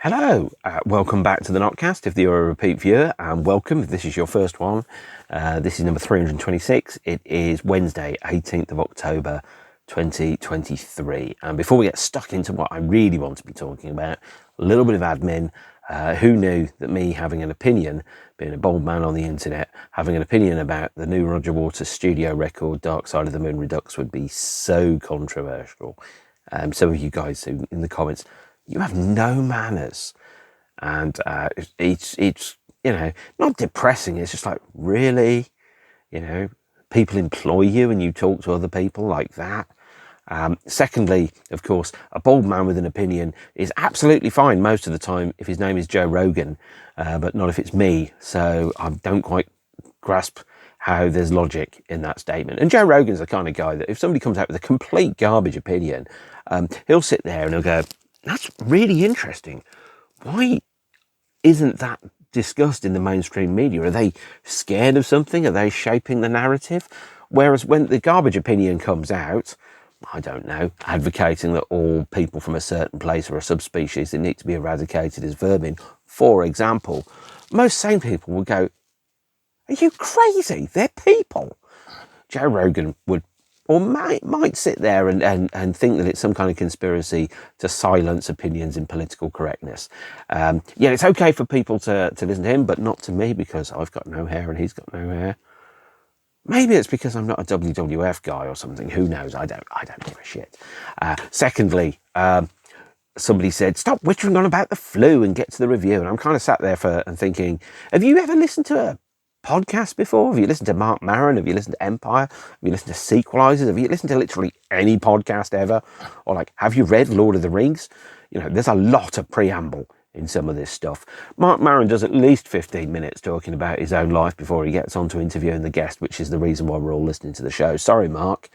Hello, welcome back to the NOTCAST if you're a repeat viewer, and welcome if this is your first one. This is number 326. It is Wednesday, 18th of October 2023. And before we get stuck into what I really want to be talking about, a little bit of admin. Who knew that me having an opinion, being a bold man on the internet, having an opinion about the new Roger Waters studio record, Dark Side of the Moon Redux, would be so controversial. Some of you guys who in the comments, you have no manners, and it's not depressing. It's just like, really, people employ you and you talk to other people like that. Secondly, of course, a bold man with an opinion is absolutely fine most of the time if his name is Joe Rogan, but not if it's me. So I don't quite grasp how there's logic in that statement. And Joe Rogan's the kind of guy that if somebody comes out with a complete garbage opinion, he'll sit there and he'll go, "That's really interesting. Why isn't that discussed in the mainstream media? Are they scared of something? Are they shaping the narrative?" Whereas when the garbage opinion comes out, I don't know, advocating that all people from a certain place are a subspecies that need to be eradicated as vermin, for example, most sane people would go, "Are you crazy? They're people." Joe Rogan would, or might sit there and think that it's some kind of conspiracy to silence opinions in political correctness. It's okay for people to listen to him, but not to me, because I've got no hair and he's got no hair. Maybe it's because I'm not a WWF guy or something. Who knows? I don't give a shit. Secondly, somebody said, "Stop whittering on about the flu and get to the review." And I'm kind of sat there and thinking, have you ever listened to a podcast before? Have you listened to Mark Maron? Have you listened to Empire? Have you listened to Sequelizers? Have you listened to literally any podcast ever? Or have you read Lord of the Rings? There's a lot of preamble in some of this stuff. Mark Maron does at least 15 minutes talking about his own life before he gets on to interviewing the guest, which is the reason why we're all listening to the show. Sorry, Mark.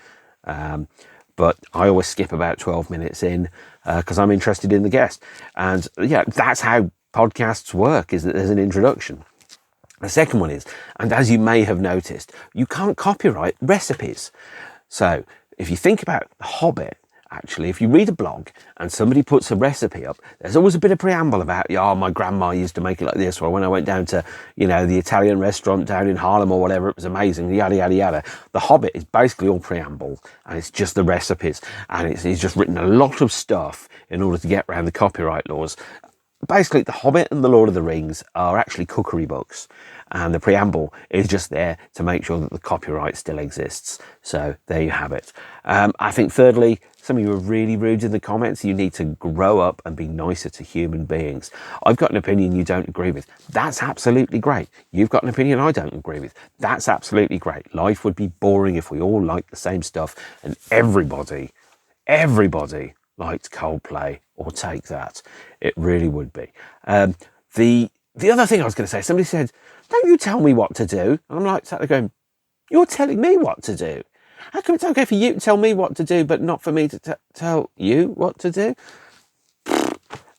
But I always skip about 12 minutes in because I'm interested in the guest. And that's how podcasts work, is that there's an introduction. The second one is, and as you may have noticed, you can't copyright recipes. So if you think about The Hobbit, actually, if you read a blog and somebody puts a recipe up, there's always a bit of preamble about, my grandma used to make it like this, or when I went down to, the Italian restaurant down in Harlem or whatever, it was amazing, yada, yada, yada. The Hobbit is basically all preamble, and it's just the recipes, and he's just written a lot of stuff in order to get around the copyright laws. Basically, The Hobbit and The Lord of the Rings are actually cookery books, and the preamble is just there to make sure that the copyright still exists. So there you have it. I think thirdly, some of you are really rude in the comments. You need to grow up and be nicer to human beings. I've got an opinion you don't agree with. That's absolutely great. You've got an opinion I don't agree with. That's absolutely great. Life would be boring if we all liked the same stuff and everybody liked Coldplay or Take That. It really would be. The other thing I was going to say, somebody said, "Don't you tell me what to do?" And I'm like, sat there going, "You're telling me what to do. How come it's okay for you to tell me what to do, but not for me to tell you what to do?"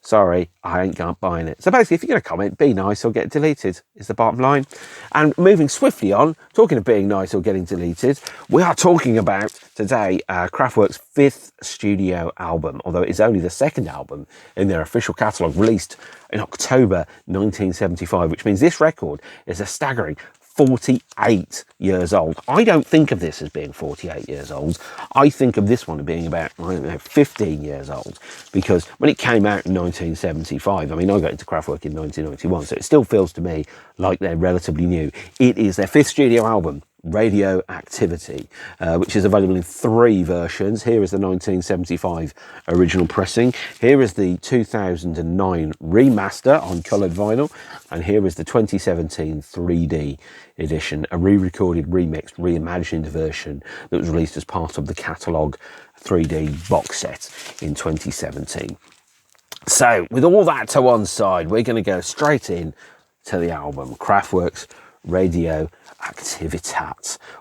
Sorry, I ain't buying it. So basically, if you're going to comment, be nice or get deleted is the bottom line. And moving swiftly on, talking of being nice or getting deleted, we are talking about today Kraftwerk's 5th studio album, although it is only the 2nd album in their official catalogue, released in October 1975, which means this record is a staggering 48 years old. I don't think of this as being 48 years old. I think of this one as being about 15 years old, because when it came out in 1975, I got into Kraftwerk in 1991, so it still feels to me like they're relatively new. It is their 5th studio album, Radioactivity, which is available in 3 versions. Here is the 1975 original pressing. Here is the 2009 remaster on coloured vinyl. And here is the 2017 3D edition, a re-recorded, remixed, reimagined version that was released as part of the catalogue 3D box set in 2017. So with all that to one side, we're going to go straight in to the album, Kraftwerk's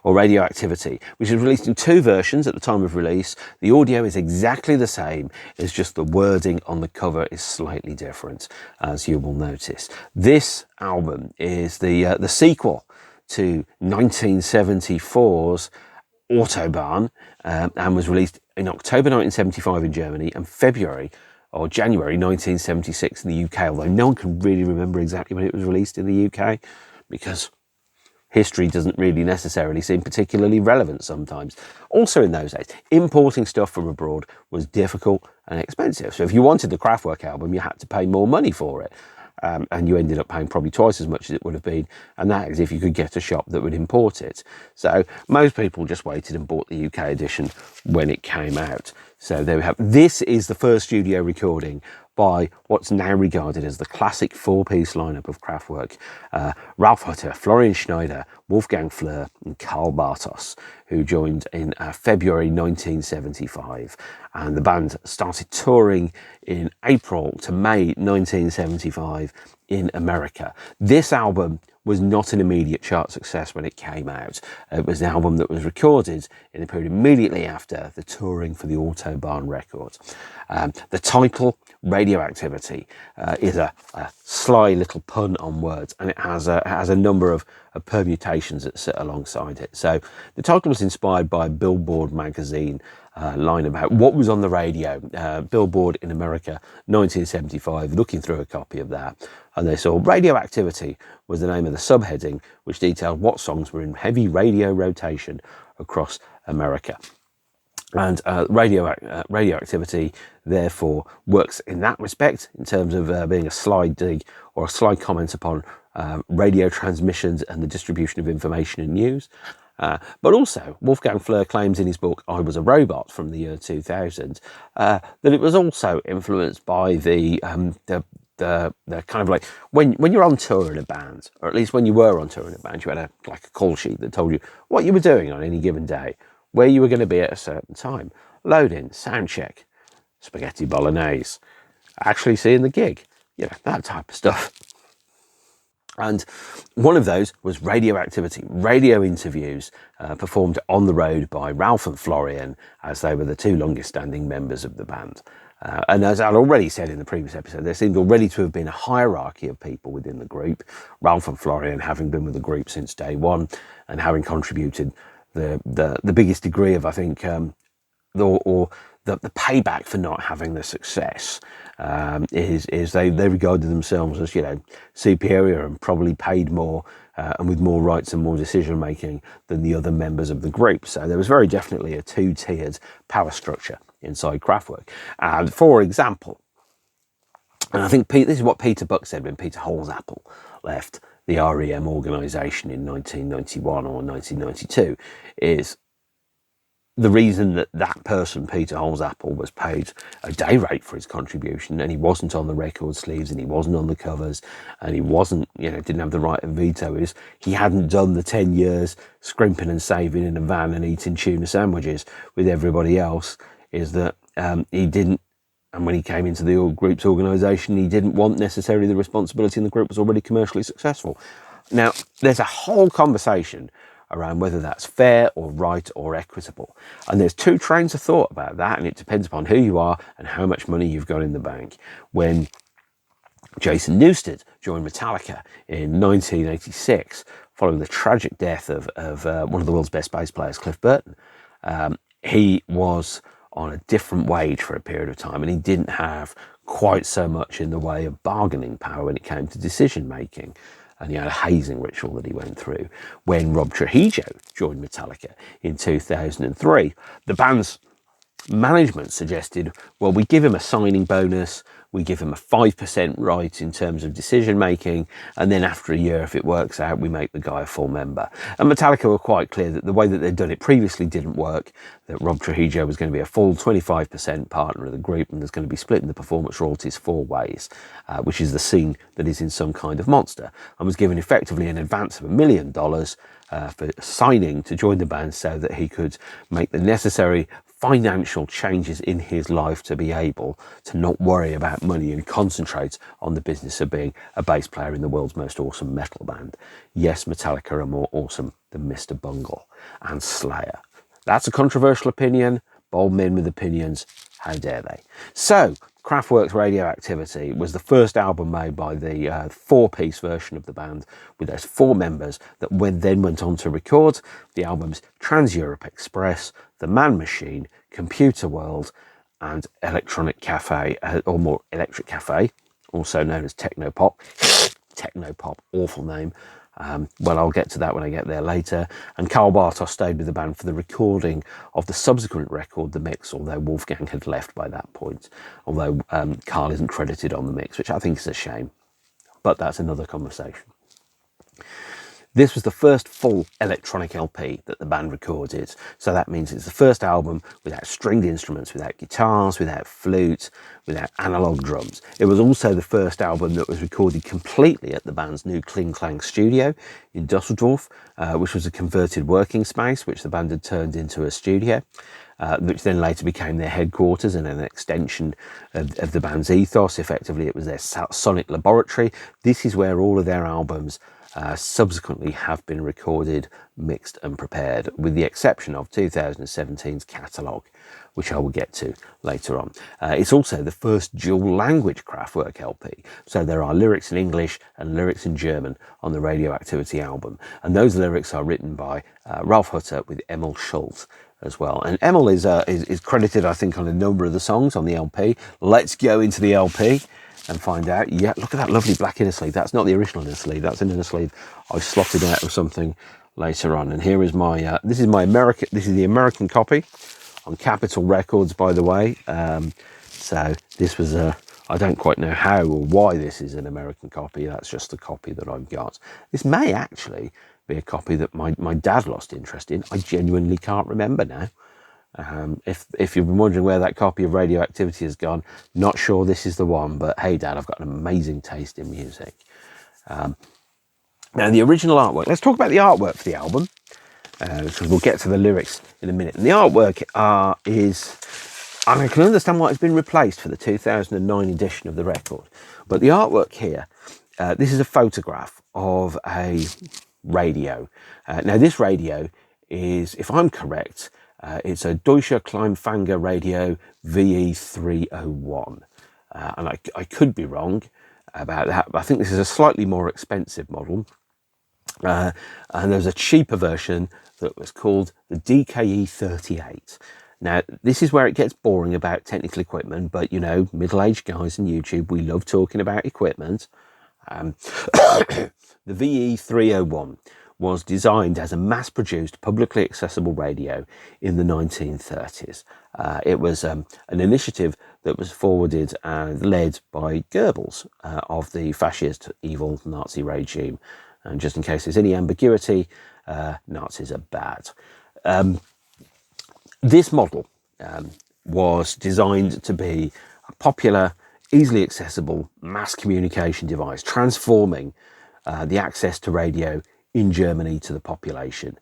Radioactivity, which is released in 2 versions at the time of release. The audio is exactly the same, it's just the wording on the cover is slightly different, as you will notice. This album is the sequel to 1974's Autobahn, and was released in October 1975 in Germany and February or January 1976 in the UK, although no one can really remember exactly when it was released in the UK, because history doesn't really necessarily seem particularly relevant sometimes. Also in those days, importing stuff from abroad was difficult and expensive. So if you wanted the Kraftwerk album, you had to pay more money for it. And you ended up paying probably twice as much as it would have been. And that is if you could get a shop that would import it. So most people just waited and bought the UK edition when it came out. So there we have. This is the first studio recording by what's now regarded as the classic four-piece lineup of Kraftwerk. Ralf Hutter, Florian Schneider, Wolfgang Flür and Karl Bartos, who joined in February 1975. And the band started touring in April to May 1975 in America. This album was not an immediate chart success when it came out. It was an album that was recorded in the period immediately after the touring for the Autobahn record. The title, Radioactivity, is a sly little pun on words, and it has a number of permutations that sit alongside it. So the title was inspired by a Billboard magazine line about what was on the radio. Billboard in America, 1975, looking through a copy of that, and they saw Radioactivity was the name of the subheading, which detailed what songs were in heavy radio rotation across America. And Radioactivity, therefore, works in that respect in terms of being a sly dig or a sly comment upon radio transmissions and the distribution of information and news. But also, Wolfgang Flür claims in his book "I Was a Robot" from the year 2000 that it was also influenced by the kind of like when you're on tour in a band, or at least when you were on tour in a band, you had a call sheet that told you what you were doing on any given day, where you were going to be at a certain time, load in, sound check, spaghetti bolognese, actually seeing the gig, that type of stuff. And one of those was Radioactivity, radio interviews performed on the road by Ralf and Florian, as they were the two longest standing members of the band. And as I'd already said in the previous episode, there seemed already to have been a hierarchy of people within the group, Ralf and Florian having been with the group since day one and having contributed the biggest degree of, I think, the payback for not having the success is they regarded themselves as superior and probably paid more and with more rights and more decision making than the other members of the group. So there was very definitely a two-tiered power structure inside Kraftwerk. And for example, and I think this is what Peter Buck said when Peter Holzapfel left the REM organisation in 1991 or 1992, is the reason that person, Peter Holzapfel, was paid a day rate for his contribution, and he wasn't on the record sleeves, and he wasn't on the covers, and he wasn't, didn't have the right of veto, is he hadn't done the 10 years scrimping and saving in a van and eating tuna sandwiches with everybody else, is that he didn't, and when he came into the group's organisation, he didn't want necessarily the responsibility, and the group was already commercially successful. Now, there's a whole conversation around whether that's fair or right or equitable. And there's two trains of thought about that, and it depends upon who you are and how much money you've got in the bank. When Jason Newsted joined Metallica in 1986, following the tragic death of one of the world's best bass players, Cliff Burton, he was on a different wage for a period of time, and he didn't have quite so much in the way of bargaining power when it came to decision making. And he had a hazing ritual that he went through. When Rob Trujillo joined Metallica in 2003, the band's management suggested, well, we give him a signing bonus, we give him a 5% right in terms of decision making, and then after a year, if it works out, we make the guy a full member. And Metallica were quite clear that the way that they'd done it previously didn't work, that Rob Trujillo was going to be a full 25% partner of the group, and there's going to be splitting the performance royalties 4 ways, which is the scene that is in Some Kind of Monster, and was given effectively an advance of $1 million for signing to join the band so that he could make the necessary financial changes in his life to be able to not worry about money and concentrate on the business of being a bass player in the world's most awesome metal band. Yes, Metallica are more awesome than Mr. Bungle and Slayer. That's a controversial opinion. Bold men with opinions, how dare they? So, Kraftwerk's Radioactivity was the first album made by the 4-piece version of the band with those 4 members that then went on to record the albums Trans-Europe Express, The Man Machine, Computer World, and electronic cafe, or more electric cafe, also known as technopop. Technopop, awful name. Well, I'll get to that when I get there later. And Carl Bartos stayed with the band for the recording of the subsequent record, The Mix, although Wolfgang had left by that point, although Carl isn't credited on The Mix, which I think is a shame, but that's another conversation. This was the first full electronic LP that the band recorded. So that means it's the first album without stringed instruments, without guitars, without flute, without analog drums. It was also the first album that was recorded completely at the band's new Kling Klang studio in Dusseldorf, which was a converted working space, which the band had turned into a studio. Which then later became their headquarters and an extension of the band's ethos. Effectively, it was their sonic laboratory. This is where all of their albums subsequently have been recorded, mixed and prepared, with the exception of 2017's catalogue, which I will get to later on. It's also the first dual language Kraftwerk LP, so there are lyrics in English and lyrics in German on the Radioactivity album, and those lyrics are written by Ralf Hutter with Emil Schultz as well. And Emil is credited, I think, on a number of the songs on the LP. Let's go into the LP and find out. Yeah, look at that lovely black inner sleeve. That's not the original inner sleeve. That's an inner sleeve I slotted out of something later on. And here is my this is the American copy on Capitol Records, by the way. So this was I don't quite know how or why this is an American copy. That's just the copy that I've got. This may actually be a copy that my dad lost interest in. I genuinely can't remember now. If you've been wondering where that copy of Radioactivity has gone, not sure this is the one, but hey Dad, I've got an amazing taste in music. Now the original artwork, let's talk about the artwork for the album, because we'll get to the lyrics in a minute. And the artwork and I can understand why it's been replaced for the 2009 edition of the record, but the artwork here, this is a photograph of a radio. Now this radio is, if I'm correct, it's a Deutsche Kleinfänger radio VE301. And I could be wrong about that, but I think this is a slightly more expensive model. And there's a cheaper version that was called the DKE38. Now, this is where it gets boring about technical equipment, but you know, middle-aged guys on YouTube, we love talking about equipment. The VE301 was designed as a mass-produced, publicly accessible radio in the 1930s. It was an initiative that was forwarded and led by Goebbels of the fascist, evil Nazi regime. And just in case there's any ambiguity, Nazis are bad. This model was designed to be a popular, easily accessible mass communication device, transforming the access to radio in Germany to the population,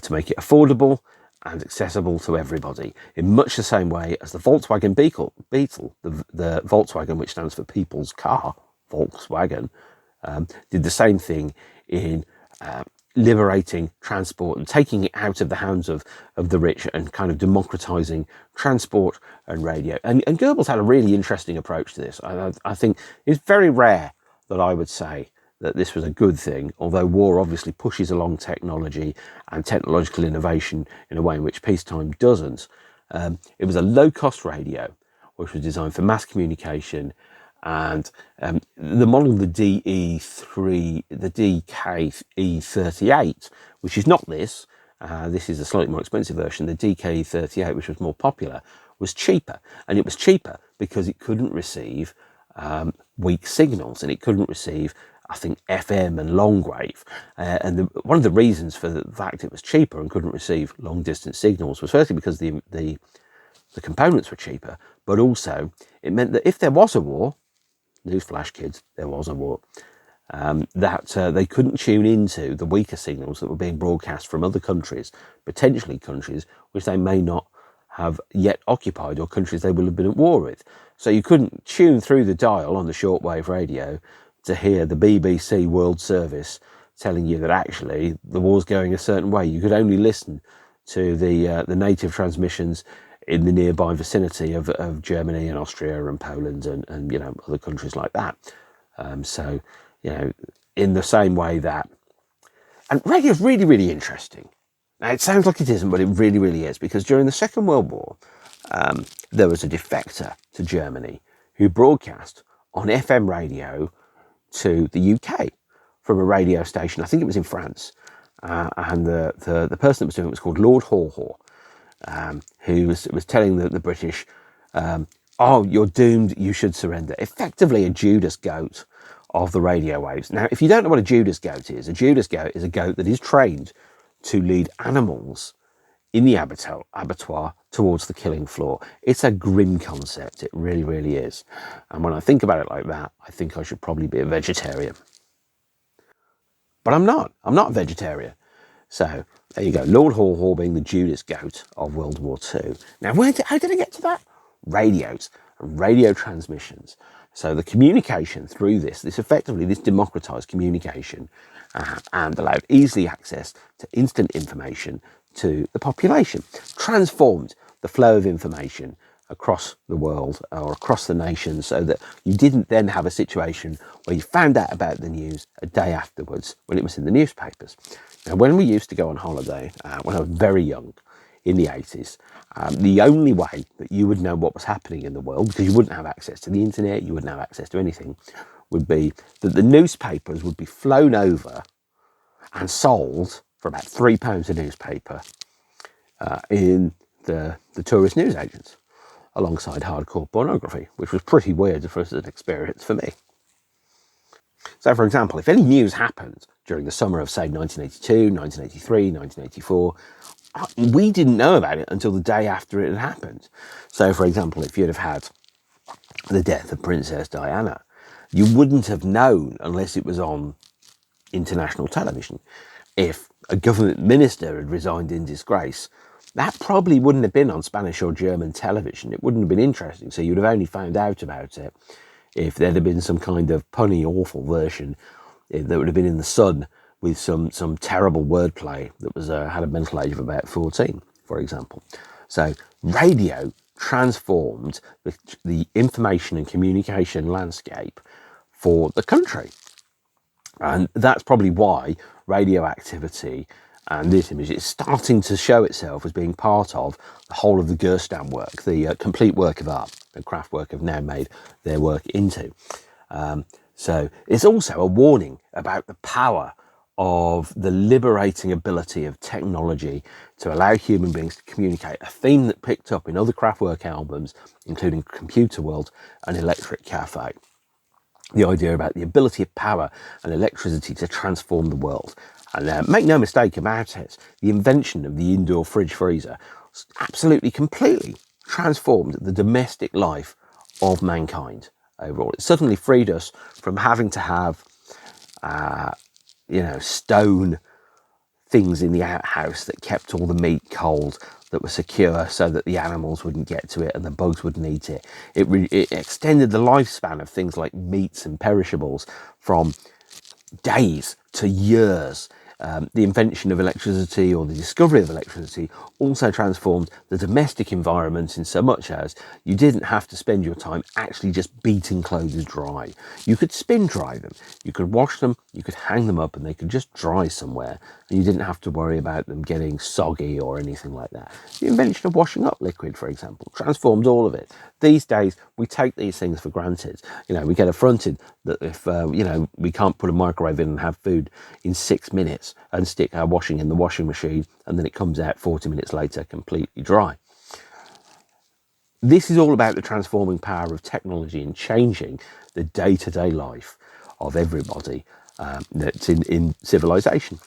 to make it affordable and accessible to everybody, in much the same way as the Volkswagen Beetle, the Volkswagen, which stands for People's Car, Volkswagen, did the same thing in liberating transport and taking it out of the hands of the rich and kind of democratizing transport and radio. And Goebbels had a really interesting approach to this. I think it's very rare that I would say that this was a good thing, although war obviously pushes along technology and technological innovation in a way in which peacetime doesn't. It was a low-cost radio, which was designed for mass communication, and the model, the DKE38, which is not this, this is a slightly more expensive version, the DKE38, which was more popular, was cheaper. And it was cheaper because it couldn't receive weak signals, and it couldn't receive, I think, FM and long wave. And one of the reasons for the fact it was cheaper and couldn't receive long distance signals was firstly because the components were cheaper, but also it meant that if there was a war, newsflash kids, there was a war, that they couldn't tune into the weaker signals that were being broadcast from other countries, potentially countries which they may not have yet occupied or countries they will have been at war with. So you couldn't tune through the dial on the shortwave radio to hear the BBC World Service telling you that actually the war's going a certain way. You could only listen to the native transmissions in the nearby vicinity of Germany and Austria and Poland and you know, other countries like that. So, you know, in the same way that, and radio is really, really interesting. Now, it sounds like it isn't, but it really, really is, because during the Second World War, there was a defector to Germany who broadcast on FM radio to the UK from a radio station. I think it was in France. And the person that was doing it was called Lord Haw-Haw, who was telling the British, oh, you're doomed, you should surrender. Effectively a Judas goat of the radio waves. Now, if you don't know what a Judas goat is a goat that is trained to lead animals in the abattoir towards the killing floor. It's a grim concept. It really, really is. And when I think about it like that, I think I should probably be a vegetarian. But I'm not. I'm not a vegetarian. So there you go. Lord Haw-Haw being the Judas goat of World War II. Now, how did I get to that? Radios and radio transmissions. So the communication through this democratized communication and allowed easily access to instant information to the population, transformed the flow of information across the world or across the nation, so that you didn't then have a situation where you found out about the news a day afterwards when it was in the newspapers. Now, when we used to go on holiday, when I was very young, in the 80s, the only way that you would know what was happening in the world, because you wouldn't have access to the internet, you wouldn't have access to anything, would be that the newspapers would be flown over and sold for about £3 a newspaper in the tourist newsagents, alongside hardcore pornography, which was pretty weird for us as an experience for me. So, for example, if any news happened during the summer of, say, 1982, 1983, 1984, we didn't know about it until the day after it had happened. So, for example, if you'd have had the death of Princess Diana, you wouldn't have known unless it was on international television. If a government minister had resigned in disgrace, that probably wouldn't have been on Spanish or German television. It wouldn't have been interesting. So you'd have only found out about it if there'd have been some kind of punny, awful version that would have been in the Sun with some terrible wordplay that was had a mental age of about 14, for example. So radio transformed the information and communication landscape for the country. And that's probably why Radioactivity and this image is starting to show itself as being part of the whole of the Gerstam work, the complete work of art that Kraftwerk have now made their work into. So it's also a warning about the power of the liberating ability of technology to allow human beings to communicate, a theme that picked up in other Kraftwerk albums, including Computer World and Electric Cafe. The idea about the ability of power and electricity to transform the world. And make no mistake about it, the invention of the indoor fridge freezer absolutely, completely transformed the domestic life of mankind overall. It suddenly freed us from having to have, stone things in the outhouse that kept all the meat cold, that were secure so that the animals wouldn't get to it and the bugs wouldn't eat it. It extended the lifespan of things like meats and perishables from days to years. The invention of electricity, or the discovery of electricity, also transformed the domestic environment in so much as you didn't have to spend your time actually just beating clothes dry. You could spin dry them, you could wash them, you could hang them up, and they could just dry somewhere, and you didn't have to worry about them getting soggy or anything like that. The invention of washing up liquid, for example, transformed all of it. These days, we take these things for granted. We get affronted that if, we can't put a microwave in and have food in 6 minutes and stick our washing in the washing machine, and then it comes out 40 minutes later completely dry. This is all about the transforming power of technology and changing the day-to-day life of everybody that's in civilization.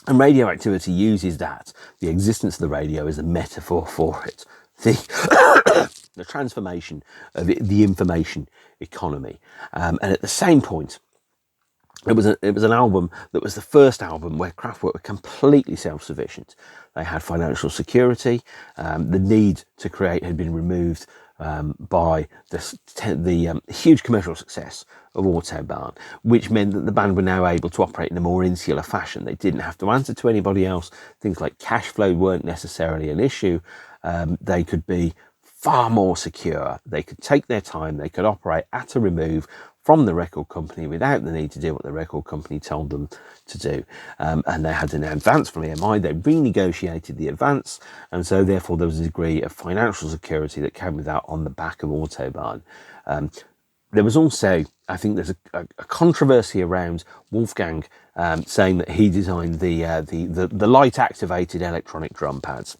And Radioactivity uses that, the existence of the radio, as a metaphor for it. The transformation of the information economy. And at the same point, it was an album that was the first album where Kraftwerk were completely self-sufficient. They had financial security. The need to create had been removed by the huge commercial success of Autobahn, which meant that the band were now able to operate in a more insular fashion. They didn't have to answer to anybody else. Things like cash flow weren't necessarily an issue. They could be far more secure. They could take their time. They could operate at a remove from the record company without the need to do what the record company told them to do. And they had an advance from EMI. They renegotiated the advance, and so therefore there was a degree of financial security that came with that on the back of Autobahn. There was also, I think there's a controversy around Wolfgang saying that he designed the light-activated electronic drum pads,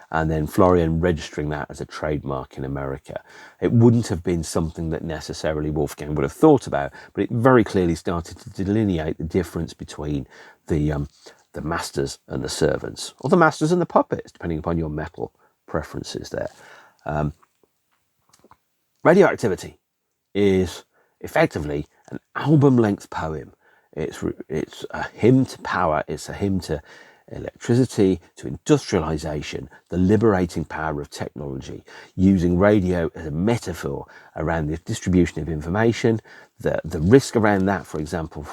and then Florian registering that as a trademark in America. It wouldn't have been something that necessarily Wolfgang would have thought about, but it very clearly started to delineate the difference between the masters and the servants, or the masters and the puppets, depending upon your metal preferences there. Radioactivity is effectively an album-length poem. It's a hymn to power. It's a hymn to electricity, to industrialization, the liberating power of technology, using radio as a metaphor around the distribution of information, the risk around that, for example,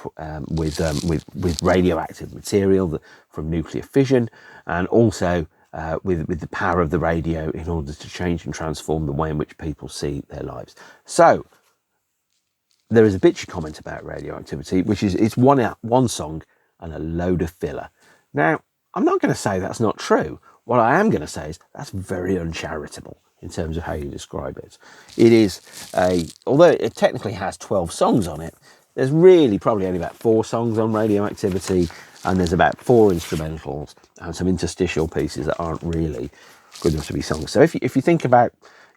with radioactive material from nuclear fission, and also with the power of the radio in order to change and transform the way in which people see their lives. So there is a bitchy comment about Radioactivity, which is it's one song and a load of filler. Now, I'm not going to say that's not true. What I am going to say is that's very uncharitable in terms of how you describe it. It is although it technically has 12 songs on it, there's really probably only about 4 songs on Radioactivity, and there's about 4 instrumentals and some interstitial pieces that aren't really good enough to be songs. So if you think about,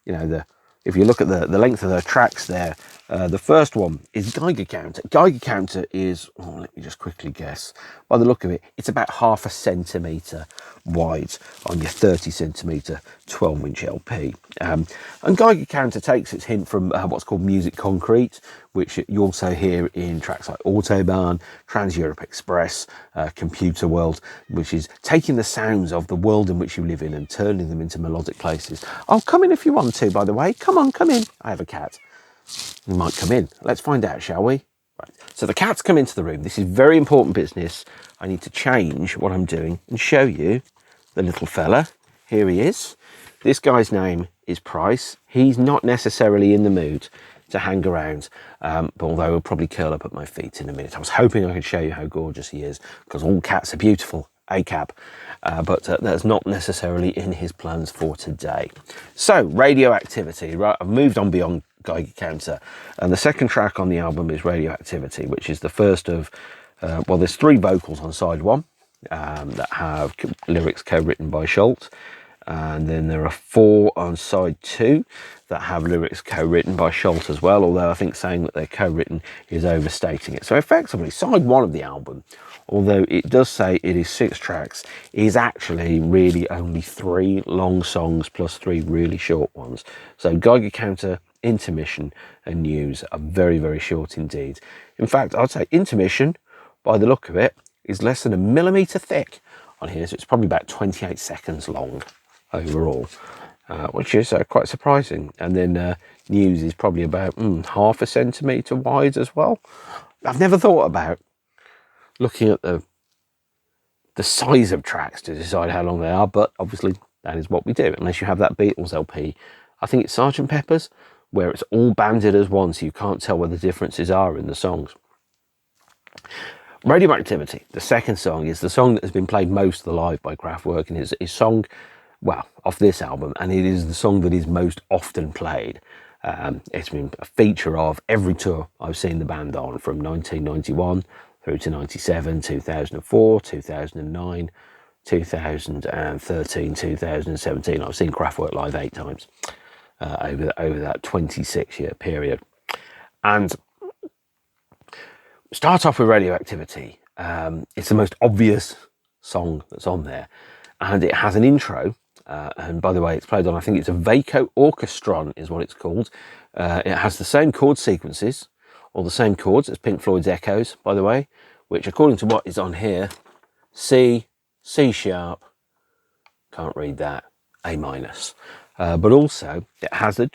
if you look at the length of the tracks there, the first one is Geiger Counter. Geiger Counter is, let me just quickly guess. By the look of it, it's about 0.5 centimetre wide on your 30 centimetre 12-inch LP. And Geiger Counter takes its hint from what's called Music Concrete, which you also hear in tracks like Autobahn, Trans-Europe Express, Computer World, which is taking the sounds of the world in which you live in and turning them into melodic places. Oh, come in if you want to, by the way. Come on, come in. I have a cat. You might come in. Let's find out, shall we? Right. So the cat's come into the room. This is very important business. I need to change what I'm doing and show you the little fella. Here he is. This guy's name is Price. He's not necessarily in the mood to hang around, but although he'll probably curl up at my feet in a minute. I was hoping I could show you how gorgeous he is, because all cats are beautiful, ACAB, but that's not necessarily in his plans for today. So, Radioactivity, right, I've moved on beyond Geiger Counter, and the second track on the album is Radioactivity, which is the first of, there's 3 vocals on side 1 that have lyrics co-written by Schultz, and then there are 4 on side 2 that have lyrics co-written by Schultz as well, although I think saying that they're co-written is overstating it. So effectively, side 1 of the album, although it does say it is 6 tracks, is actually really only 3 long songs plus 3 really short ones. So Geiger Counter, Intermission and News are very, very short indeed. In fact, I'd say Intermission, by the look of it, is less than 1 millimetre thick on here, so it's probably about 28 seconds long overall, which is quite surprising. And then News is probably about 0.5 centimetre wide as well. I've never thought about looking at the size of tracks to decide how long they are, but obviously that is what we do, unless you have that Beatles LP. I think it's Sgt. Pepper's, where it's all banded as one, so you can't tell where the differences are in the songs. Radioactivity, the second song, is the song that has been played most of the live by Kraftwerk, and is song, off this album, and it is the song that is most often played. It's been a feature of every tour I've seen the band on, from 1991 through to 97, 2004, 2009, 2013, 2017. I've seen Kraftwerk live 8 times. Over that 26-year period. And start off with Radioactivity. It's the most obvious song that's on there, and it has an intro, and by the way, it's played on, I think it's a Vaco Orchestron is what it's called. It has the same chord sequences, or the same chords as Pink Floyd's Echoes, by the way, which according to what is on here, C, C sharp, can't read that, A minus. But also it has the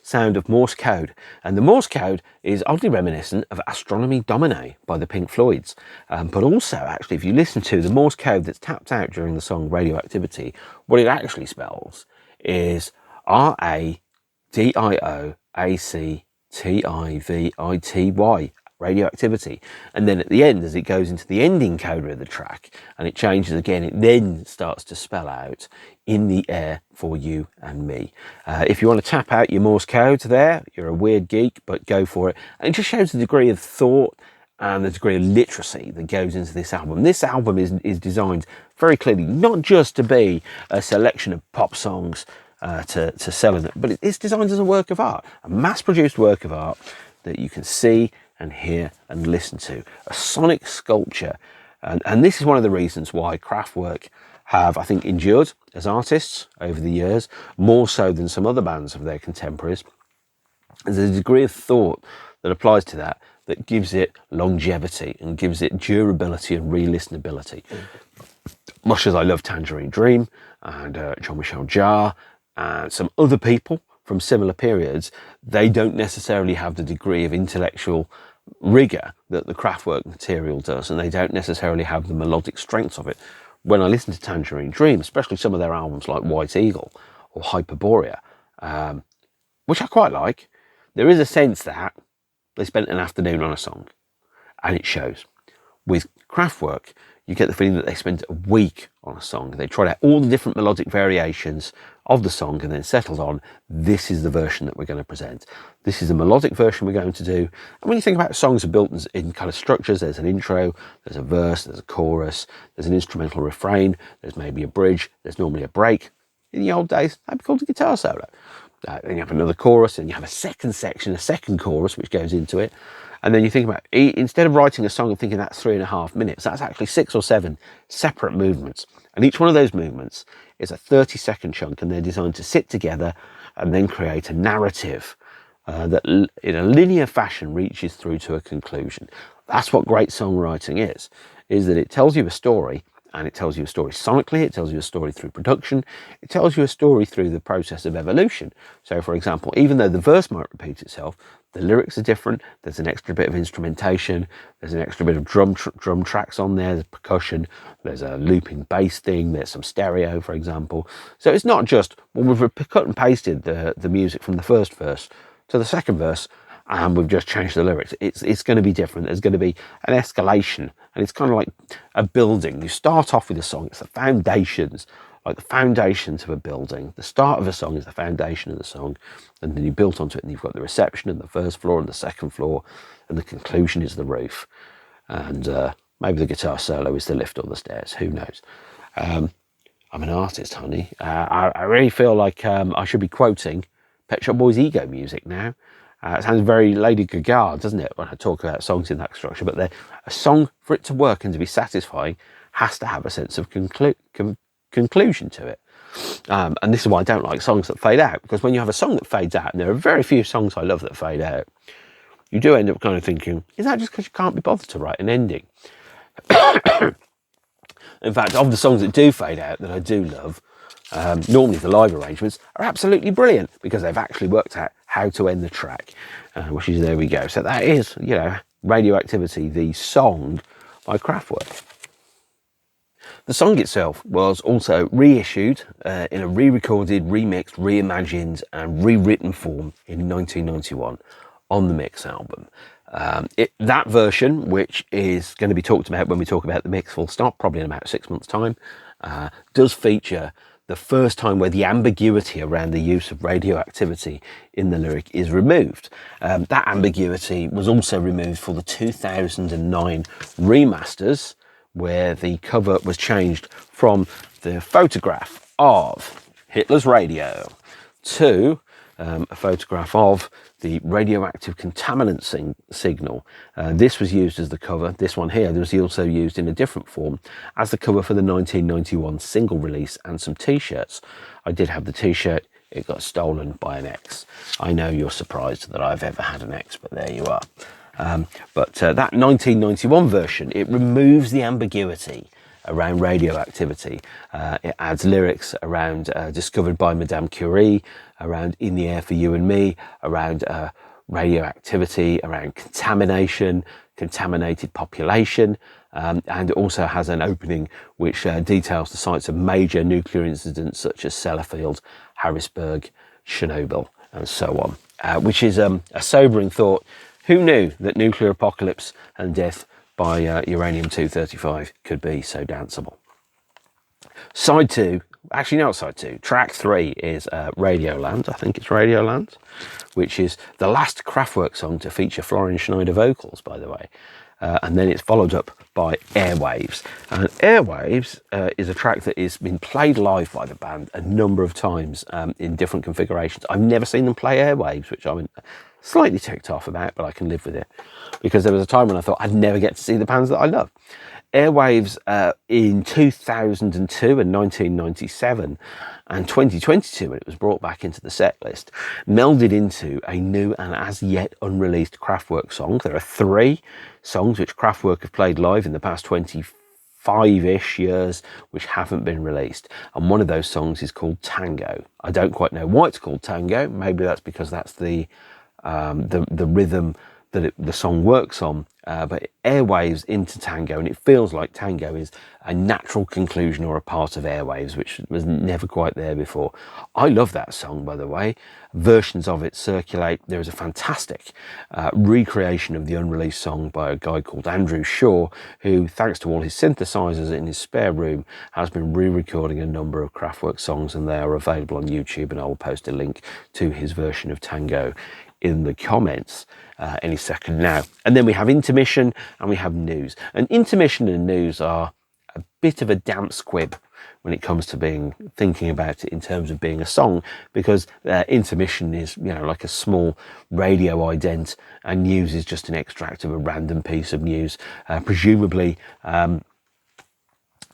sound of Morse code, and the Morse code is oddly reminiscent of Astronomy Domine by the Pink Floyds. But also, actually, if you listen to the Morse code that's tapped out during the song Radioactivity, what it actually spells is RADIO Radioactivity. And then at the end, as it goes into the ending coda of the track and it changes again, it then starts to spell out in the air for you and me. If you want to tap out your Morse code there, you're a weird geek, but go for it. And it just shows the degree of thought and the degree of literacy that goes into this album. This album is designed very clearly not just to be a selection of pop songs to sell in it, but it's designed as a work of art, a mass-produced work of art that you can see and hear and listen to, a sonic sculpture. And this is one of the reasons why Kraftwerk have, I think, endured as artists over the years, more so than some other bands of their contemporaries. There's a degree of thought that applies to that gives it longevity and gives it durability and re-listenability. Much as I love Tangerine Dream and Jean-Michel Jarre and some other people from similar periods, they don't necessarily have the degree of intellectual rigour that the Kraftwerk material does, and they don't necessarily have the melodic strength of it. When I listen to Tangerine Dream, especially some of their albums like White Eagle or Hyperborea, which I quite like, there is a sense that they spent an afternoon on a song, and it shows. With Kraftwerk, you get the feeling that they spent a week on a song. They tried out all the different melodic variations of the song and then settled on, this is the version that we're going to present. This is the melodic version we're going to do. And when you think about songs are built in kind of structures, there's an intro, there's a verse, there's a chorus, there's an instrumental refrain, there's maybe a bridge, there's normally a break. In the old days, that'd be called a guitar solo. Then you have another chorus, and you have a second section, a second chorus, which goes into it. And then you think about, instead of writing a song and thinking that's 3.5 minutes, that's actually 6 or 7 separate movements. And each one of those movements is a 30-second chunk, and they're designed to sit together and then create a narrative that in a linear fashion reaches through to a conclusion. That's what great songwriting is that it tells you a story, and it tells you a story sonically, it tells you a story through production, it tells you a story through the process of evolution. So, for example, even though the verse might repeat itself, the lyrics are different, there's an extra bit of instrumentation, there's an extra bit of drum tracks on there, there's percussion, there's a looping bass thing, there's some stereo, for example. So it's not just, well, we've cut and pasted the music from the first verse to the second verse, and we've just changed the lyrics. It's going to be different. There's going to be an escalation, and it's kind of like a building. You start off with a song. It's the foundations, like the foundations of a building. The start of a song is the foundation of the song, and then you build onto it, and you've got the reception and the first floor and the second floor, and the conclusion is the roof. And maybe the guitar solo is the lift or the stairs. Who knows? I'm an artist, honey. I really feel like I should be quoting Pet Shop Boys' Ego music now. It sounds very Lady Gaga, doesn't it, when I talk about songs in that structure? But a song, for it to work and to be satisfying, has to have a sense of conclusion to it. And this is why I don't like songs that fade out, because when you have a song that fades out, and there are very few songs I love that fade out, you do end up kind of thinking, is that just because you can't be bothered to write an ending? In fact, of the songs that do fade out that I do love, normally the live arrangements are absolutely brilliant because they've actually worked out how to end the track, which is, there we go. So that is, Radioactivity, the song by Kraftwerk. The song itself was also reissued in a re-recorded, remixed, reimagined and rewritten form in 1991 on the Mix album. That version, which is going to be talked about when we talk about the Mix full stop, probably in about 6 months' time, does feature the first time where the ambiguity around the use of radioactivity in the lyric is removed. That ambiguity was also removed for the 2009 remasters, where the cover was changed from the photograph of Hitler's radio to a photograph of the radioactive contaminant signal. This was used as the cover. This one here was also used in a different form as the cover for the 1991 single release and some t-shirts. I did have the t-shirt. It got stolen by an ex. I know you're surprised that I've ever had an ex, but there you are. But that 1991 version, it removes the ambiguity around radioactivity. It adds lyrics around discovered by Madame Curie, around in the air for you and me, around radioactivity, around contamination, contaminated population, and also has an opening which details the sites of major nuclear incidents such as Sellafield, Harrisburg, Chernobyl, and so on. which is a sobering thought. Who knew that nuclear apocalypse and death by uranium-235 could be so danceable? Side 2, actually not side 2, track 3 is Radioland, I think it's Radioland, which is the last Kraftwerk song to feature Florian Schneider vocals, by the way. And then it's followed up by Airwaves. And Airwaves is a track that has been played live by the band a number of times in different configurations. I've never seen them play Airwaves, which I'm slightly ticked off about, but I can live with it. Because there was a time when I thought I'd never get to see the bands that I love. Airwaves in 2002 and 1997 and 2022, when it was brought back into the set list, melded into a new and as yet unreleased Kraftwerk song. There are 3 songs which Kraftwerk have played live in the past 25-ish years which haven't been released, and one of those songs is called Tango. I don't quite know why it's called Tango. Maybe that's because that's the rhythm that the song works on, but Airwaves into Tango, and it feels like Tango is a natural conclusion or a part of Airwaves, which was never quite there before. I love that song, by the way. Versions of it circulate. There is a fantastic recreation of the unreleased song by a guy called Andrew Shaw, who, thanks to all his synthesizers in his spare room, has been re-recording a number of Kraftwerk songs, and they are available on YouTube, and I will post a link to his version of Tango in the comments any second now. And then we have intermission and we have news. And intermission and news are a bit of a damp squib when it comes to thinking about it in terms of being a song, because intermission is, you know, like a small radio ident, and news is just an extract of a random piece of news, presumably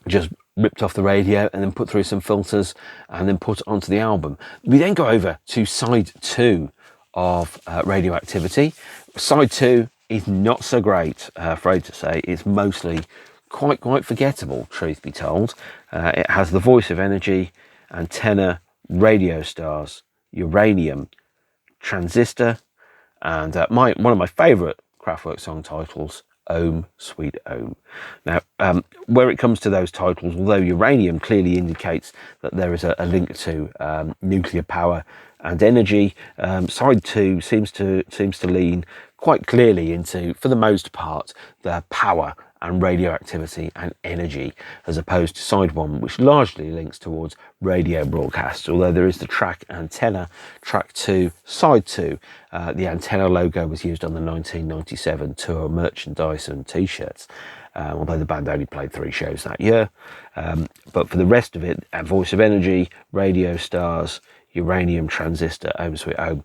just ripped off the radio and then put through some filters and then put onto the album. We then go over to side 2 of Radioactivity. Side 2 is not so great, afraid to say. It's mostly quite forgettable, truth be told. It has The Voice of Energy, Antenna, Radio Stars, Uranium, Transistor, and one of my favourite Kraftwerk song titles, Om Sweet Om. Now, where it comes to those titles, although Uranium clearly indicates that there is a link to nuclear power and energy, side 2 seems to lean quite clearly into, for the most part, the power and radioactivity and energy, as opposed to side 1, which largely links towards radio broadcasts, although there is the track Antenna, track 2, side 2. The Antenna logo was used on the 1997 tour merchandise and t-shirts, although the band only played 3 shows that year. But for the rest of it, Voice of Energy, Radio Stars, Uranium, Transistor, Om Sweet Om,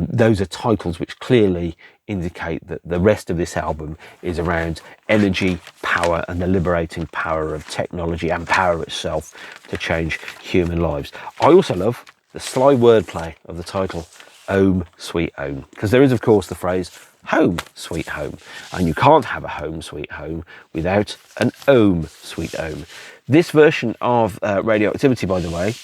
those are titles which clearly indicate that the rest of this album is around energy, power, and the liberating power of technology and power itself to change human lives. I also love the sly wordplay of the title, Om Sweet Om, because there is, of course, the phrase home sweet home, and you can't have a home sweet home without an Om Sweet Om. This version of Radioactivity, by the way,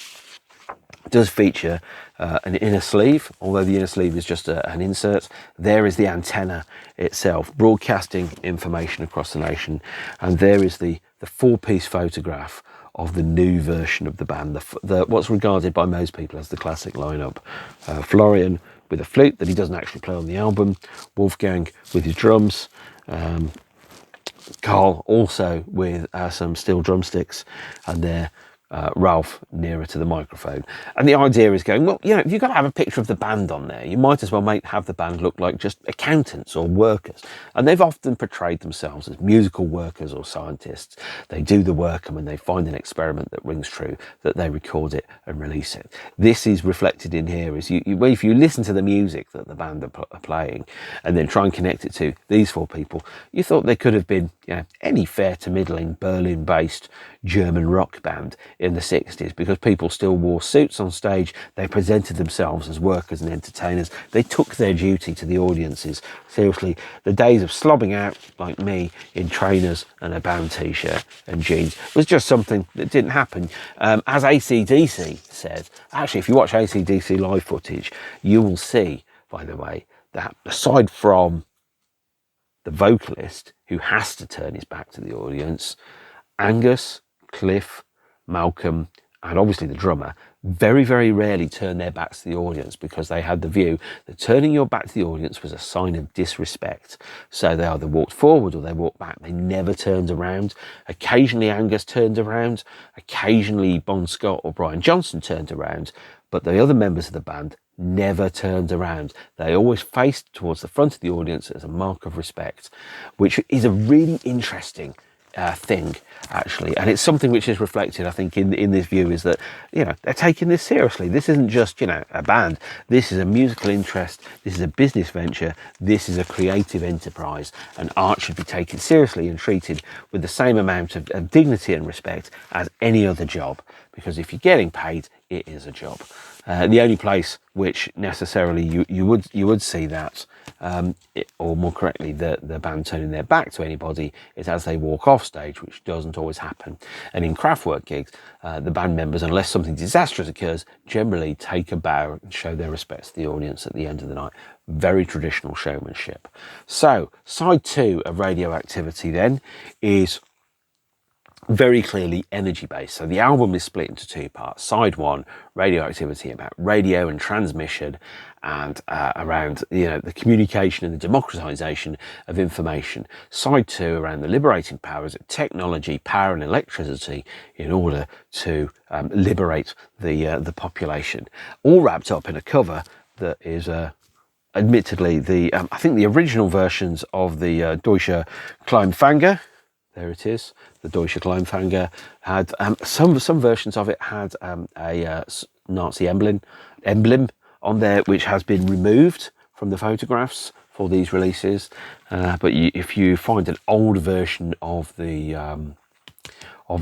does feature an inner sleeve, although the inner sleeve is just an insert. There is the antenna itself, broadcasting information across the nation, and there is the 4-piece photograph of the new version of the band, the what's regarded by most people as the classic lineup. Florian with a flute that he doesn't actually play on the album, Wolfgang with his drums, Carl also with some steel drumsticks, and there Ralph nearer to the microphone. And the idea is going, well, you know, if you've got to have a picture of the band on there, you might as well have the band look like just accountants or workers. And they've often portrayed themselves as musical workers or scientists. They do the work, and when they find an experiment that rings true, that they record it and release it. This is reflected in here. Is if you listen to the music that the band are playing and then try and connect it to these 4 people, you thought they could have been, you know, any fair to middling Berlin-based German rock band in the 60s, because people still wore suits on stage. They presented themselves as workers and entertainers. They took their duty to the audiences seriously. The days of slobbing out like me in trainers and a band t-shirt and jeans was just something that didn't happen. As AC/DC said, actually, if you watch AC/DC live footage, you will see, by the way, that aside from the vocalist, who has to turn his back to the audience, Angus, Cliff, Malcolm and obviously the drummer, very, very rarely turned their backs to the audience, because they had the view that turning your back to the audience was a sign of disrespect. So they either walked forward or they walked back. They never turned around. Occasionally Angus turned around. Occasionally Bon Scott or Brian Johnson turned around. But the other members of the band never turned around. They always faced towards the front of the audience as a mark of respect, which is a really interesting thing, actually. And it's something which is reflected, I think, in this view, is that, you know, they're taking this seriously. This isn't just, you know, a band. This is a musical interest. This is a business venture. This is a creative enterprise, and art should be taken seriously and treated with the same amount of dignity and respect as any other job, because if you're getting paid, it is a job. The only place which necessarily you would see that, or more correctly, the band turning their back to anybody, is as they walk off stage, which doesn't always happen. And in Kraftwerk gigs, the band members, unless something disastrous occurs, generally take a bow and show their respects to the audience at the end of the night. Very traditional showmanship. So, side 2 of Radioactivity then is very clearly energy based. So the album is split into 2 parts. Side 1, Radioactivity, about radio and transmission, and around, you know, the communication and the democratization of information. Side 2, around the liberating powers of technology, power and electricity in order to liberate the population. All wrapped up in a cover that is admittedly I think the original versions of the Deutsche Kleinfanger. There it is. The Deutsche Kleinfanger had some versions of it had a Nazi emblem on there, which has been removed from the photographs for these releases. But if you find an old version of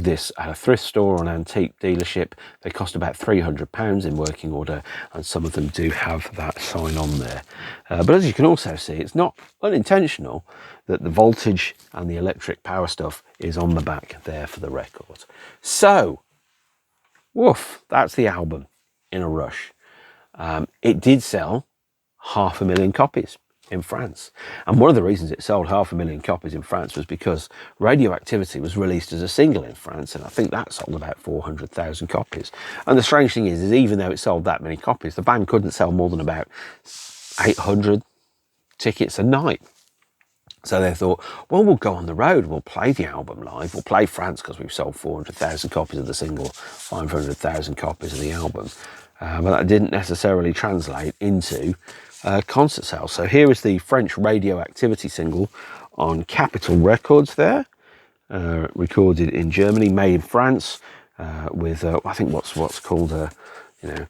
this at a thrift store or an antique dealership, they cost about £300 in working order, and some of them do have that sign on there. But as you can also see, it's not unintentional that the voltage and the electric power stuff is on the back there for the record. So, woof, that's the album in a rush. It did sell 500,000 copies in France. And one of the reasons it sold 500,000 copies in France was because Radioactivity was released as a single in France, and I think that sold about 400,000 copies. And the strange thing is even though it sold that many copies, the band couldn't sell more than about 800 tickets a night. So they thought, well, we'll go on the road, we'll play the album live, we'll play France because we've sold 400,000 copies of the single, 500,000 copies of the album. But that didn't necessarily translate into concert sales. So here is the French Radioactivity single on Capitol Records there, recorded in Germany, made in France, with I think what's called a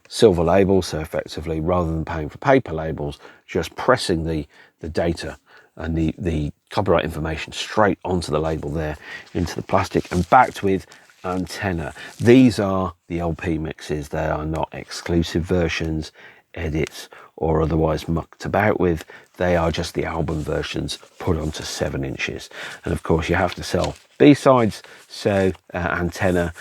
silver label. So effectively, rather than paying for paper labels, just pressing the data and the copyright information straight onto the label there, into the plastic, and backed with antenna. These are the LP mixes. They are not exclusive versions, edits, or otherwise mucked about with. They are just the album versions put onto 7 inches. And of course you have to sell B-sides, so antenna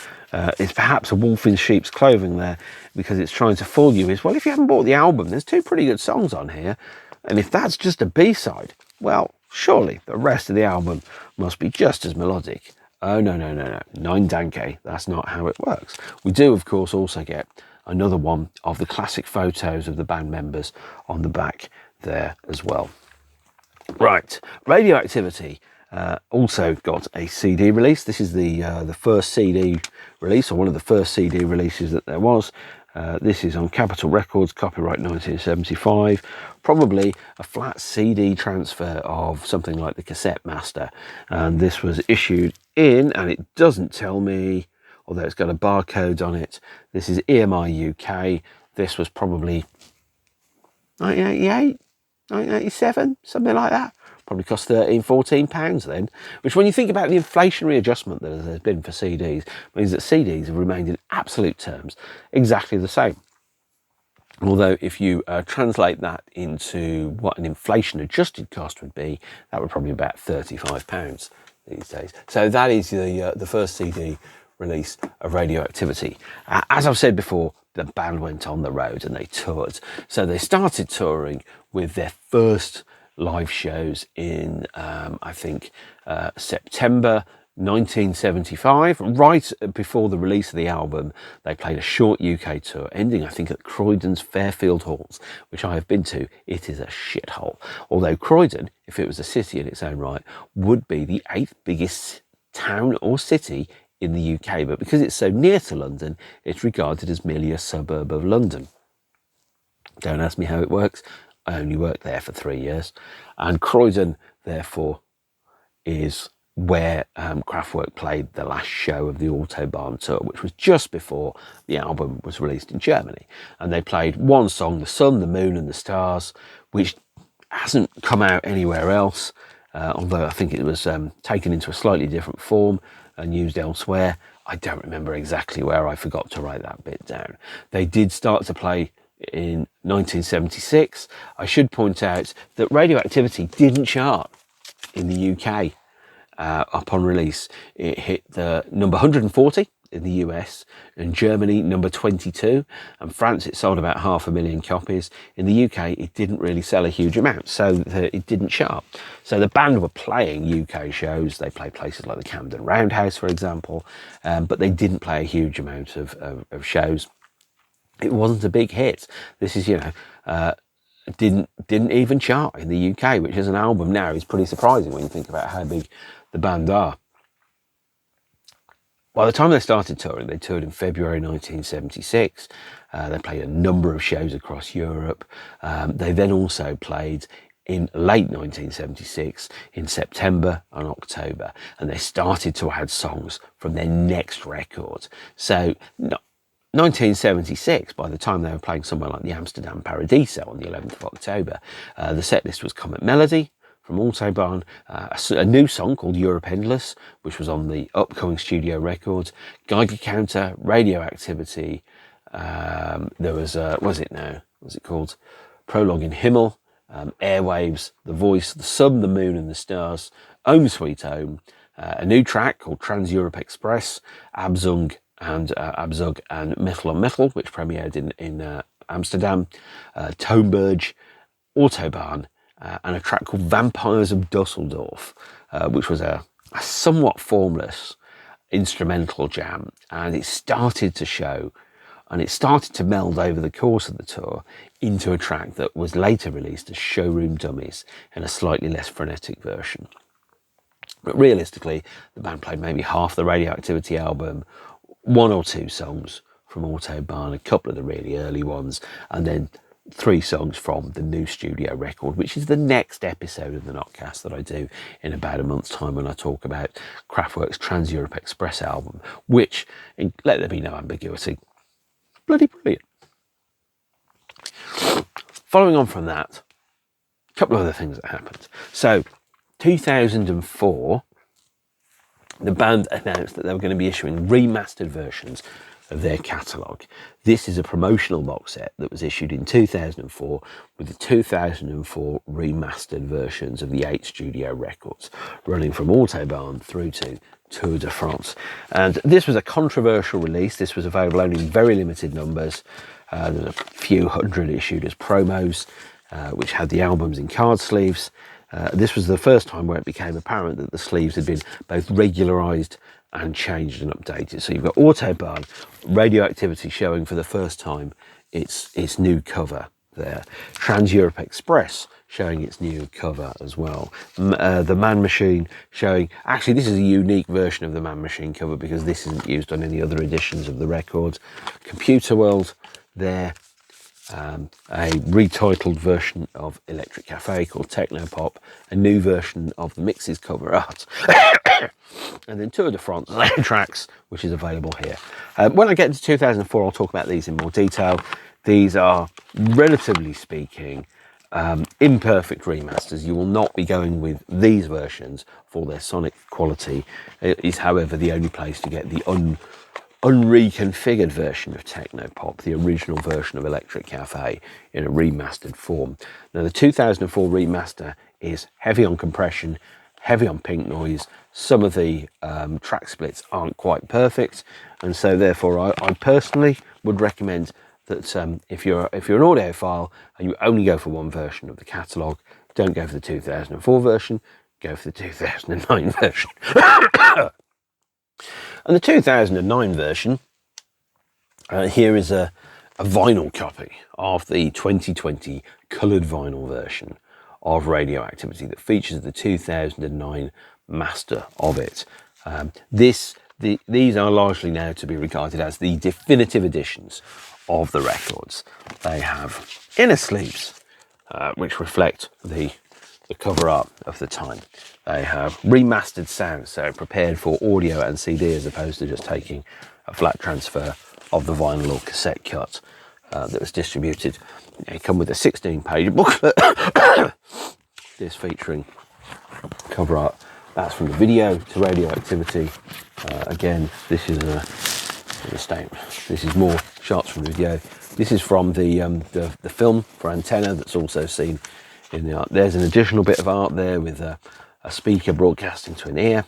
is perhaps a wolf in sheep's clothing there, because it's trying to fool you. Is, well, if you haven't bought the album, there's 2 pretty good songs on here, and if that's just a B-side, well, surely the rest of the album must be just as melodic. Oh, no. Nein danke. That's not how it works. We do, of course, also get another one of the classic photos of the band members on the back there as well. Right, Radioactivity also got a CD release. This is the first CD release, or one of the first CD releases that there was. This is on Capitol Records, copyright 1975. Probably a flat CD transfer of something like the Cassette Master. And this was issued in, and it doesn't tell me, although it's got a barcode on it, this is EMI UK. This was probably 1988, 1987, something like that. Probably cost £13-14 then, which, when you think about the inflationary adjustment that there's been for CDs, means that CDs have remained in absolute terms exactly the same. Although if you translate that into what an inflation adjusted cost would be, that would probably be about £35 these days. So that is the first CD release of Radioactivity. As I've said before, the band went on the road and they toured. So they started touring with their first live shows in, I think, September 1975, right before the release of the album, they played a short UK tour, ending, I think, at Croydon's Fairfield Halls, which I have been to. It is a shithole. Although Croydon, if it was a city in its own right, would be the 8th biggest town or city in the UK. But because it's so near to London, it's regarded as merely a suburb of London. Don't ask me how it works. I only worked there for 3 years. And Croydon, therefore, is where Kraftwerk played the last show of the Autobahn tour, which was just before the album was released in Germany. And they played one song, The Sun, the Moon and the Stars, which hasn't come out anywhere else, although I think it was taken into a slightly different form and used elsewhere. I don't remember exactly where. I forgot to write that bit down. They did start to play in 1976. I should point out that Radioactivity didn't chart in the UK upon release. It hit the number 140 in the US, and Germany number 22, and France it sold about 500,000 copies. In the UK it didn't really sell a huge amount, so it didn't chart. So the band were playing UK shows. They played places like the Camden Roundhouse, for example, but they didn't play a huge amount of shows. It wasn't a big hit. This is, didn't even chart in the UK, which as an album now is pretty surprising when you think about how big the band are. By the time they started touring, they toured in February 1976. They played a number of shows across Europe. They then also played in late 1976, in September and October, and they started to add songs from their next record. So 1976, by the time they were playing somewhere like the Amsterdam Paradiso on the 11th of October, the set list was Comet Melody from Autobahn, a new song called Europe Endless, which was on the upcoming studio record, Geiger Counter, Radioactivity, there was, what's it called? Prologue in Himmel, Airwaves, The Voice, The Sun, The Moon and the Stars, Home Sweet Home, a new track called Trans-Europe Express, Abzug and Michel on Michel, which premiered in Amsterdam, Toneberg, Autobahn, and a track called Vampires of Dusseldorf, which was a somewhat formless instrumental jam, and it started to show and it started to meld over the course of the tour into a track that was later released as Showroom Dummies in a slightly less frenetic version. But realistically, the band played maybe half the Radioactivity album, one or two songs from Autobahn, a couple of the really early ones, and then 3 songs from the new studio record, which is the next episode of the NOTCAST that I do in about a month's time when I talk about Kraftwerk's Trans-Europe Express album, which, let there be no ambiguity, bloody brilliant. Following on from that, a couple of other things that happened. So, 2004, the band announced that they were going to be issuing remastered versions of their catalogue. This is a promotional box set that was issued in 2004 with the 2004 remastered versions of the 8 studio records, running from Autobahn through to Tour de France. And this was a controversial release. This was available only in very limited numbers. There were a few hundred issued as promos, which had the albums in card sleeves. This was the first time where it became apparent that the sleeves had been both regularised and changed and updated. So you've got Autobahn, Radioactivity showing for the first time its new cover there. Trans-Europe Express showing its new cover as well. The Man Machine showing, actually this is a unique version of the Man Machine cover because this isn't used on any other editions of the record. Computer World there. A retitled version of Electric Cafe called Technopop, a new version of the Mixes cover art, and then Tour de France tracks, which is available here. When I get to 2004, I'll talk about these in more detail. These are, relatively speaking, imperfect remasters. You will not be going with these versions for their sonic quality. It is, however, the only place to get the unreconfigured version of Technopop, the original version of Electric Cafe, in a remastered form. Now, the 2004 remaster is heavy on compression, heavy on pink noise. Some of the track splits aren't quite perfect, and so therefore I personally would recommend that if you're an audiophile and you only go for one version of the catalogue, don't go for the 2004 version, go for the 2009 version. And the 2009 version, here is a vinyl copy of the 2020 coloured vinyl version of Radioactivity that features the 2009 master of it. These are largely now to be regarded as the definitive editions of the records. They have inner sleeves, which reflect the cover art of the time. They have remastered sound, so prepared for audio and CD as opposed to just taking a flat transfer of the vinyl or cassette cut that was distributed. They come with a 16-page booklet, this featuring cover art. That's from the video to Radioactivity. Again, this is a statement. This is more shots from the video. This is from the film for Antenna that's also seen in the art. There's an additional bit of art there with a speaker broadcasting to an ear,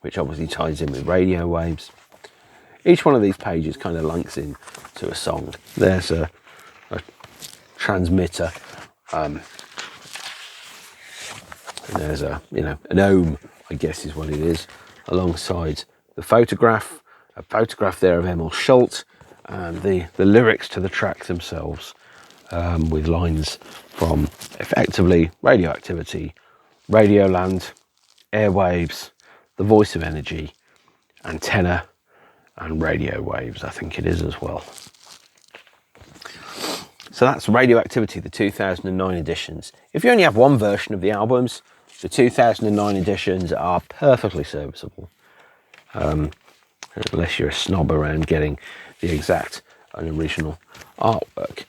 which obviously ties in with radio waves. Each one of these pages kind of links in to a song. There's a transmitter, and there's an ohm, I guess is what it is, alongside the photograph, a photograph there of Emil Schult, and the lyrics to the track themselves, with lines from effectively Radioactivity, Radioland, Airwaves, The Voice of Energy, Antenna, and Radio Waves, I think it is as well. So that's Radioactivity, the 2009 editions. If you only have one version of the albums, the 2009 editions are perfectly serviceable, unless you're a snob around getting the exact and original artwork.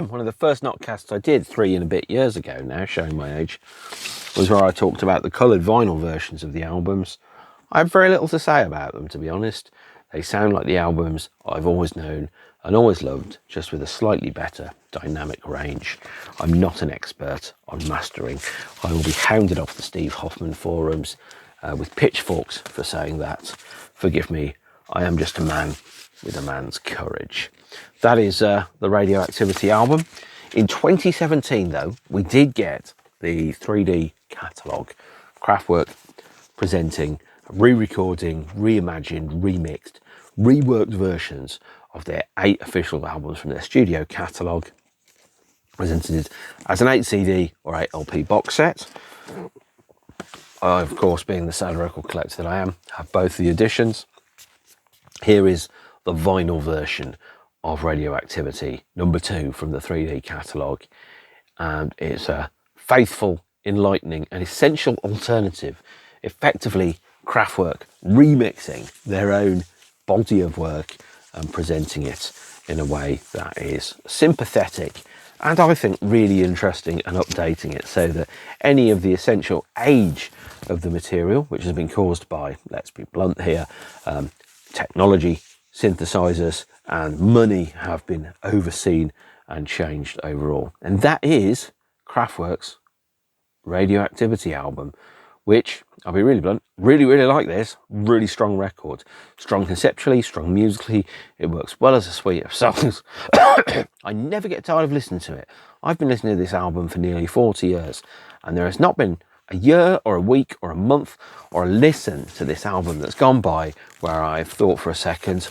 One of the first NOTCASTs I did 3 and a bit years ago now, showing my age, was where I talked about the coloured vinyl versions of the albums. I have very little to say about them, to be honest. They sound like the albums I've always known and always loved, just with a slightly better dynamic range. I'm not an expert on mastering. I will be hounded off the Steve Hoffman forums with pitchforks for saying that. Forgive me, I am just a man with a man's courage. That is the Radioactivity album. In 2017, though, we did get the 3D catalogue. Kraftwerk presenting, re-recording, reimagined, remixed, reworked versions of their 8 official albums from their studio catalogue, presented as an 8 CD or 8 LP box set. I, of course, being the sad record collector that I am, have both the editions. Here is the vinyl version of Radioactivity, number 2 from the 3D catalogue, and it's a faithful, enlightening and essential alternative, effectively Kraftwerk remixing their own body of work and presenting it in a way that is sympathetic and I think really interesting, and updating it so that any of the essential age of the material, which has been caused by, let's be blunt here, technology, synthesizers and money, have been overseen and changed overall. And that is Kraftwerk's Radioactivity album, which, I'll be really blunt, really like this. Really strong record. Strong conceptually, strong musically. It works well as a suite of songs. I never get tired of listening to it. I've been listening to this album for nearly 40 years, and there has not been a year or a week or a month or a listen to this album that's gone by where I've thought for a second,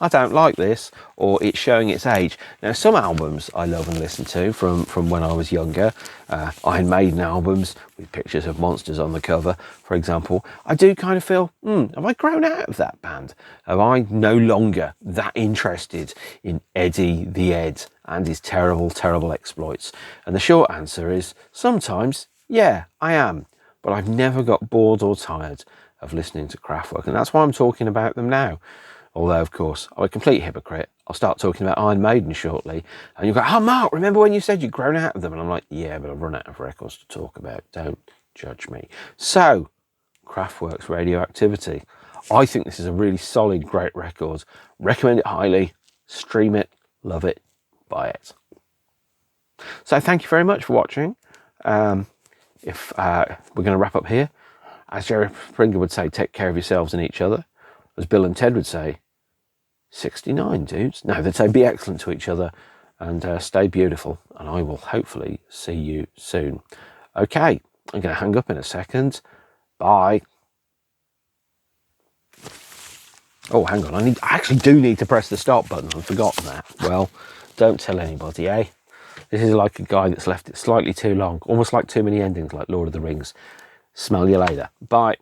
I don't like this, or it's showing its age. Now, some albums I love and listen to from when I was younger, Iron Maiden albums with pictures of monsters on the cover, for example, I do kind of feel, have I grown out of that band? Am I no longer that interested in Eddie the Ed and his terrible exploits? And the short answer is sometimes, yeah, I am, but I've never got bored or tired of listening to Kraftwerk, and that's why I'm talking about them now. Although, of course, I'm a complete hypocrite. I'll start talking about Iron Maiden shortly, and you'll go, oh, Mark, remember when you said you'd grown out of them? And I'm like, yeah, but I've run out of records to talk about. Don't judge me. So, Kraftwerk's Radioactivity. I think this is a really solid, great record. Recommend it highly. Stream it, love it, buy it. So, thank you very much for watching. If we're going to wrap up here, as Jerry Springer would say, take care of yourselves and each other. As Bill and Ted would say, 69 dudes. No, they'd say be excellent to each other and stay beautiful. And I will hopefully see you soon. Okay, I'm going to hang up in a second. Bye. Oh, hang on. I actually do need to press the stop button. I've forgotten that. Well, don't tell anybody, eh? This is like a guy that's left it slightly too long, almost like too many endings, like Lord of the Rings. Smell you later. Bye.